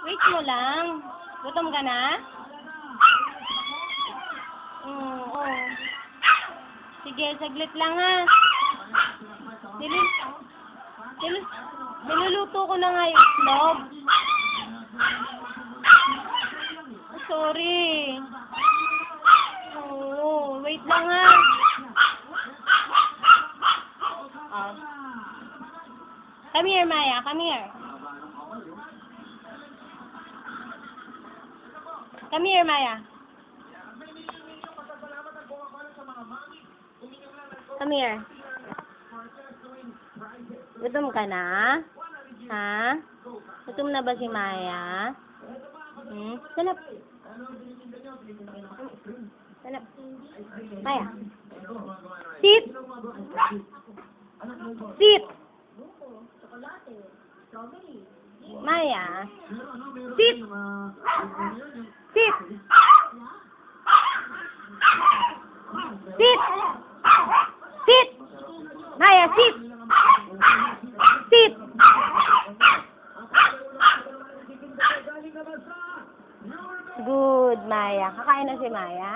Wait mo lang. Gutom ka na? Oo. Sige, saglit lang ha. Niluluto ko na nga yung itlog. Sorry. Oo, wait lang ha. Oh. Come here, Maya. Come here. Come here, Maya. Come here. Gutom ka na? Ha? Gutom na ba si Maya? Salap. Salap. Maya. Sit. Sit. Maya. Sit. Sit. Sit. Sit. Maya, sit. Sit. Good, Maya. Kakain na si Maya.